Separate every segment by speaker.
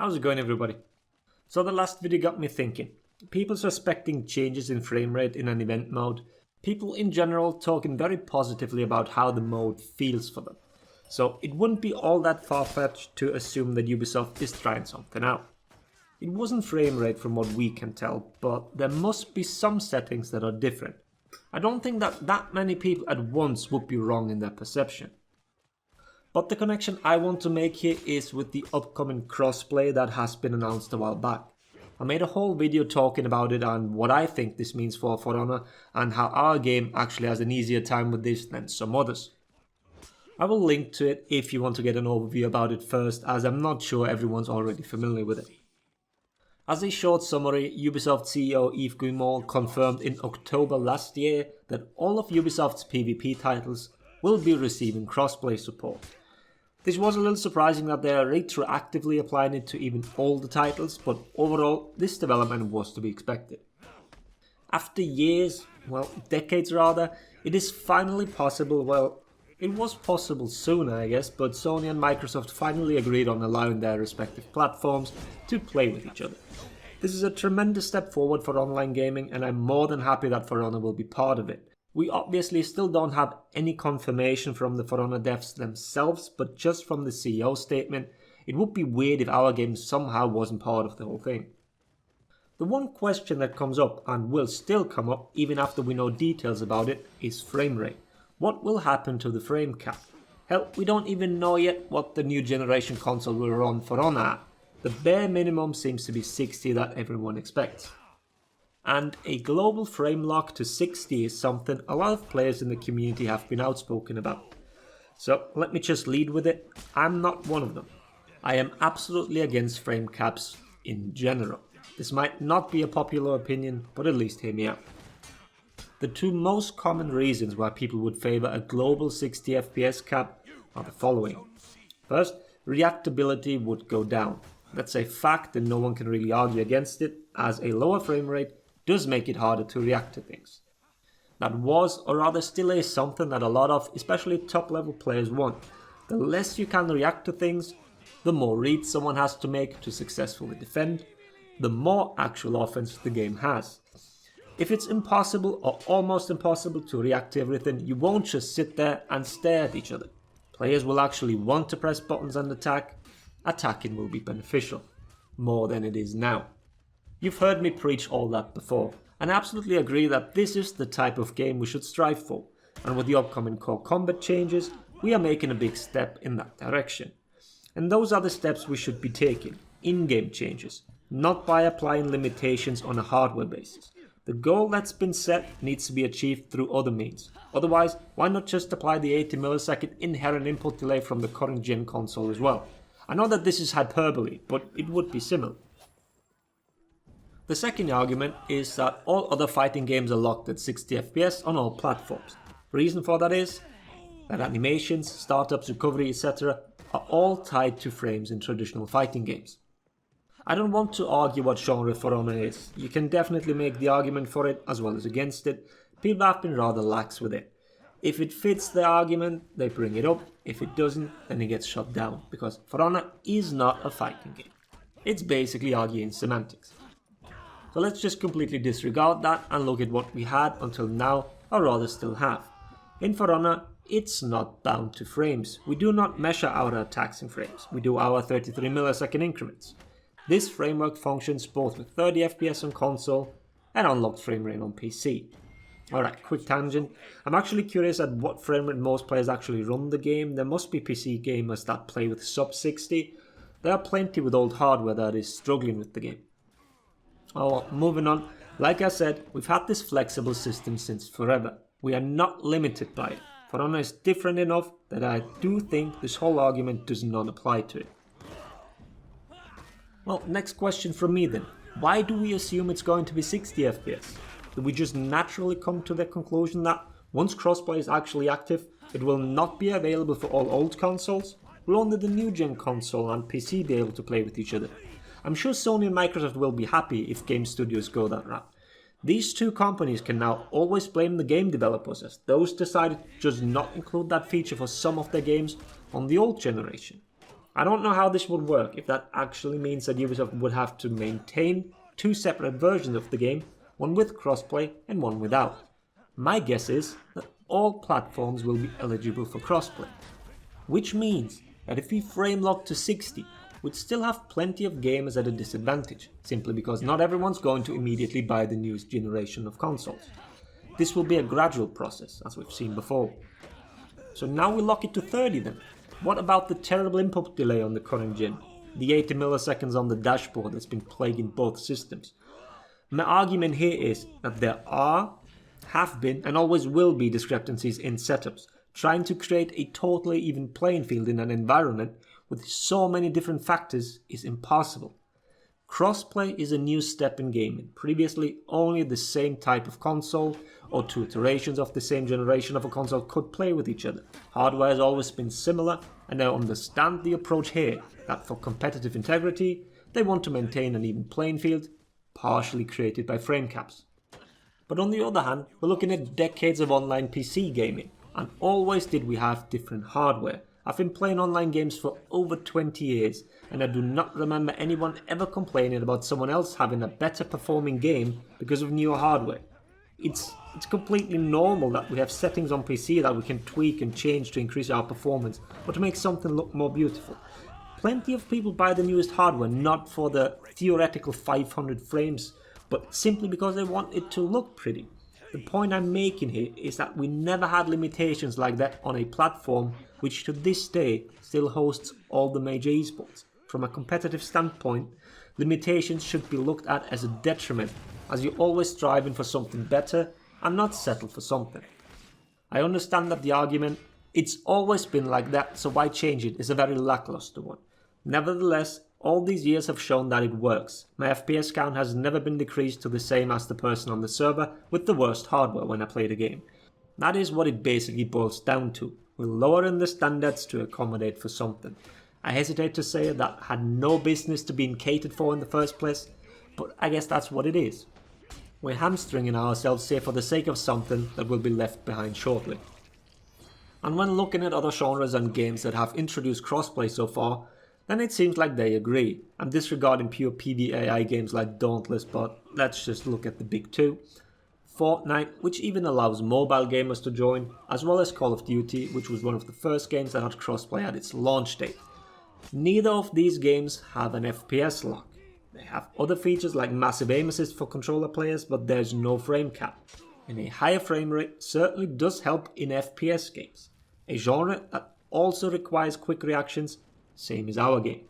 Speaker 1: How's it going, everybody? So the last video got me thinking. People suspecting changes in frame rate in an event mode. People in general talking very positively about how the mode feels for them. So it wouldn't be all that far-fetched to assume that Ubisoft is trying something out. It wasn't frame rate from what we can tell, but there must be some settings that are different. I don't think that many people at once would be wrong in their perception. But the connection I want to make here is with the upcoming crossplay that has been announced a while back. I made a whole video talking about it and what I think this means for Honor and how our game actually has an easier time with this than some others. I will link to it if you want to get an overview about it first, as I'm not sure everyone's already familiar with it. As a short summary, Ubisoft CEO Yves Guillemot confirmed in October last year that all of Ubisoft's PvP titles will be receiving crossplay support. This was a little surprising that they are retroactively applying it to even all the titles, but overall this development was to be expected. After years, decades rather, it is finally possible, it was possible sooner I guess, but Sony and Microsoft finally agreed on allowing their respective platforms to play with each other. This is a tremendous step forward for online gaming and I'm more than happy that For Honor will be part of it. We obviously still don't have any confirmation from the For Honor devs themselves, but just from the CEO statement, it would be weird if our game somehow wasn't part of the whole thing. The one question that comes up, and will still come up even after we know details about it, is frame rate. What will happen to the frame cap? Hell, we don't even know yet what the new generation console will run For Honor at. The bare minimum seems to be 60 that everyone expects. And a global frame lock to 60 is something a lot of players in the community have been outspoken about. So let me just lead with it. I'm not one of them. I am absolutely against frame caps in general. This might not be a popular opinion, but at least hear me out. The two most common reasons why people would favor a global 60 FPS cap are the following. First, reactability would go down. That's a fact and no one can really argue against it, as a lower frame rate does make it harder to react to things. That was, or rather still is, something that a lot of, especially top level players want. The less you can react to things, the more reads someone has to make to successfully defend, the more actual offense the game has. If it's impossible or almost impossible to react to everything, you won't just sit there and stare at each other. Players will actually want to press buttons and attack. Attacking will be beneficial, more than it is now. You've heard me preach all that before, and I absolutely agree that this is the type of game we should strive for, and with the upcoming core combat changes, we are making a big step in that direction. And those are the steps we should be taking, in-game changes, not by applying limitations on a hardware basis. The goal that's been set needs to be achieved through other means, otherwise why not just apply the 80 millisecond inherent input delay from the current gen console as well? I know that this is hyperbole, but it would be similar. The second argument is that all other fighting games are locked at 60 FPS on all platforms. Reason for that is that animations, startups, recovery, etc. are all tied to frames in traditional fighting games. I don't want to argue what genre For Honor is. You can definitely make the argument for it as well as against it. People have been rather lax with it. If it fits the argument, they bring it up. If it doesn't, then it gets shut down, because For Honor is not a fighting game. It's basically arguing semantics. So let's just completely disregard that and look at what we had until now, or rather still have. In For Honor, it's not bound to frames. We do not measure our attacks in frames. We do our 33 millisecond increments. This framework functions both with 30 FPS on console and unlocked frame rate on PC. Alright, quick tangent. I'm actually curious at what frame rate most players actually run the game. There must be PC gamers that play with sub 60. There are plenty with old hardware that is struggling with the game. Oh well, moving on. Like I said, we've had this flexible system since forever. We are not limited by it. For Honor is different enough that I do think this whole argument does not apply to it. Well, next question from me then. Why do we assume it's going to be 60 FPS? Do we just naturally come to the conclusion that once crossplay is actually active, it will not be available for all old consoles? Will only the new gen console and PC be able to play with each other? I'm sure Sony and Microsoft will be happy if game studios go that route. These two companies can now always blame the game developers, as those decided to just not include that feature for some of their games on the old generation. I don't know how this would work if that actually means that Ubisoft would have to maintain two separate versions of the game, one with crossplay and one without. My guess is that all platforms will be eligible for crossplay, which means that if we frame lock to 60, we'd still have plenty of gamers at a disadvantage, simply because not everyone's going to immediately buy the newest generation of consoles. This will be a gradual process, as we've seen before. So now we lock it to 30 then. What about the terrible input delay on the current gen? The 80 milliseconds on the dashboard that's been plaguing both systems? My argument here is that there have been and always will be discrepancies in setups. Trying to create a totally even playing field in an environment with so many different factors is impossible. Crossplay is a new step in gaming. Previously, only the same type of console or two iterations of the same generation of a console could play with each other. Hardware has always been similar, and I understand the approach here, that for competitive integrity, they want to maintain an even playing field, partially created by frame caps. But on the other hand, we're looking at decades of online PC gaming, and always did we have different hardware. I've been playing online games for over 20 years, and I do not remember anyone ever complaining about someone else having a better performing game because of newer hardware. It's completely normal that we have settings on PC that we can tweak and change to increase our performance, or to make something look more beautiful. Plenty of people buy the newest hardware not for the theoretical 500 frames, but simply because they want it to look pretty. The point I'm making here is that we never had limitations like that on a platform which to this day still hosts all the major esports. From a competitive standpoint, limitations should be looked at as a detriment, as you're always striving for something better and not settle for something. I understand that the argument, it's always been like that, so why change it, is a very lackluster one. Nevertheless, all these years have shown that it works. My FPS count has never been decreased to the same as the person on the server with the worst hardware when I play the game. That is what it basically boils down to. We're lowering the standards to accommodate for something. I hesitate to say that had no business to being catered for in the first place, but I guess that's what it is. We're hamstringing ourselves here for the sake of something that will be left behind shortly. And when looking at other genres and games that have introduced crossplay so far, then it seems like they agree. I'm disregarding pure PvAI games like Dauntless, but let's just look at the big two. Fortnite, which even allows mobile gamers to join, as well as Call of Duty, which was one of the first games that had crossplay at its launch date. Neither of these games have an FPS lock. They have other features like massive aim assist for controller players, but there's no frame cap. And a higher frame rate certainly does help in FPS games, a genre that also requires quick reactions, same as our game.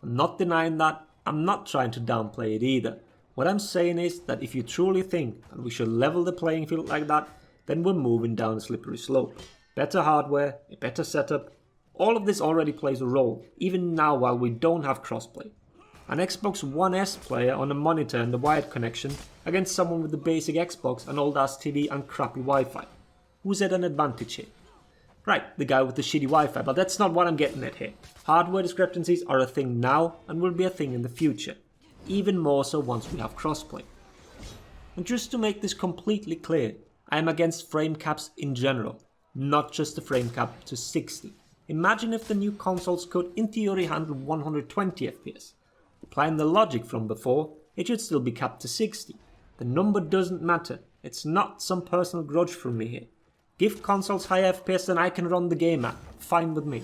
Speaker 1: I'm not denying that, I'm not trying to downplay it either. What I'm saying is that if you truly think that we should level the playing field like that, then we're moving down a slippery slope. Better hardware, a better setup, all of this already plays a role, even now while we don't have crossplay. An Xbox One S player on a monitor and a wired connection against someone with the basic Xbox, an old ass TV and crappy Wi-Fi. Who's at an advantage here? Right, the guy with the shitty Wi-Fi, but that's not what I'm getting at here. Hardware discrepancies are a thing now and will be a thing in the future. Even more so once we have crossplay. And just to make this completely clear, I am against frame caps in general, not just the frame cap to 60. Imagine if the new consoles could in theory handle 120 FPS. Applying the logic from before, it should still be capped to 60. The number doesn't matter, it's not some personal grudge from me here. Give consoles higher FPS than I can run the game at, fine with me.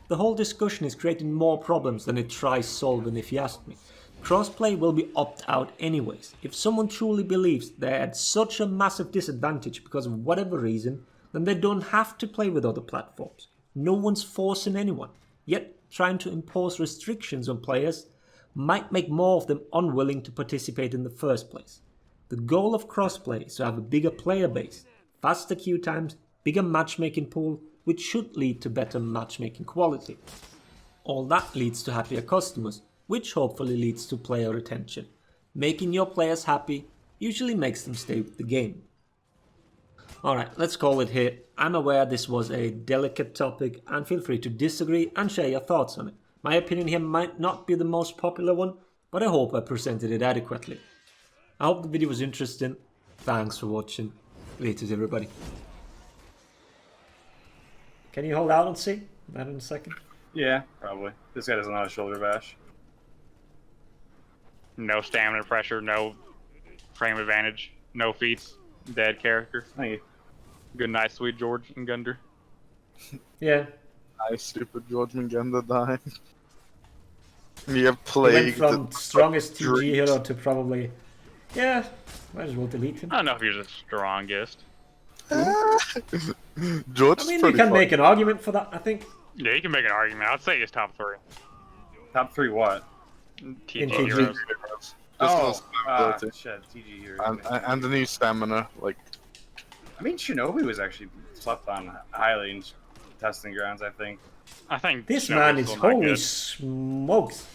Speaker 1: The whole discussion is creating more problems than it tries solving if you ask me. Crossplay will be opt-out anyways. If someone truly believes they're at such a massive disadvantage because of whatever reason, then they don't have to play with other platforms. No one's forcing anyone. Yet, trying to impose restrictions on players might make more of them unwilling to participate in the first place. The goal of crossplay is to have a bigger player base, faster queue times, bigger matchmaking pool, which should lead to better matchmaking quality. All that leads to happier customers, which hopefully leads to player retention. Making your players happy usually makes them stay with the game. Alright, let's call it here. I'm aware this was a delicate topic and feel free to disagree and share your thoughts on it. My opinion here might not be the most popular one, but I hope I presented it adequately. I hope the video was interesting. Thanks for watching. Laters everybody. Can you hold out and see? That in a second.
Speaker 2: Yeah, probably. This guy doesn't know how to shoulder bash.
Speaker 3: No stamina pressure, no frame advantage, no feats. Dead character.
Speaker 2: Thank you.
Speaker 3: Good night, sweet George and Gunder.
Speaker 1: Yeah.
Speaker 4: Nice, stupid George Mangenda dying. You have
Speaker 1: He went
Speaker 4: plagued.
Speaker 1: from strongest TG
Speaker 4: dreams.
Speaker 1: hero to probably... Yeah, might as well delete him.
Speaker 3: I don't know if he's the strongest.
Speaker 4: George
Speaker 1: I
Speaker 4: is
Speaker 1: mean, you
Speaker 4: pretty
Speaker 1: can
Speaker 4: fun.
Speaker 1: make an argument for that, I think.
Speaker 3: Yeah, you can make an argument. I'd say he's top 3.
Speaker 2: Top 3 what?
Speaker 3: TG
Speaker 1: In TG.
Speaker 3: heroes.
Speaker 4: Just
Speaker 2: Oh,
Speaker 4: ability.
Speaker 2: shit, TG here.
Speaker 4: And the new stamina, like
Speaker 2: I mean, Shinobi was actually slept on highly in testing grounds, I think.
Speaker 3: I think
Speaker 1: This
Speaker 3: Shinobi's
Speaker 1: man is
Speaker 3: still not
Speaker 1: holy
Speaker 3: good.
Speaker 1: smokes.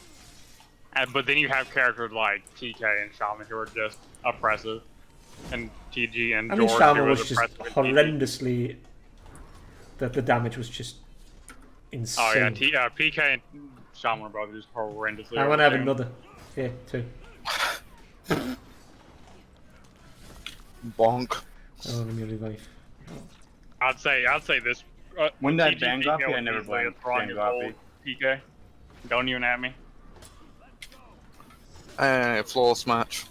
Speaker 3: But then you have characters like TK and Shaman who are just oppressive, and TG and
Speaker 1: I mean,
Speaker 3: George
Speaker 1: Shaman
Speaker 3: who
Speaker 1: was
Speaker 3: was
Speaker 1: just
Speaker 3: oppressive. and TG.
Speaker 1: horrendously... The damage was just insane.
Speaker 3: Oh yeah, PK and Shaman were both just horrendously.
Speaker 1: I want to have
Speaker 3: overtuned.
Speaker 1: another. Yeah, too.
Speaker 4: bonk.
Speaker 1: Oh, let me revive.
Speaker 3: I'd say this.
Speaker 2: When that
Speaker 3: TG
Speaker 2: Bangoppy,
Speaker 3: PK
Speaker 2: I never
Speaker 3: was easily
Speaker 2: blamed
Speaker 3: the strongest
Speaker 2: Bangoppy.
Speaker 3: old PK. Don't even at me.
Speaker 4: Flawless match.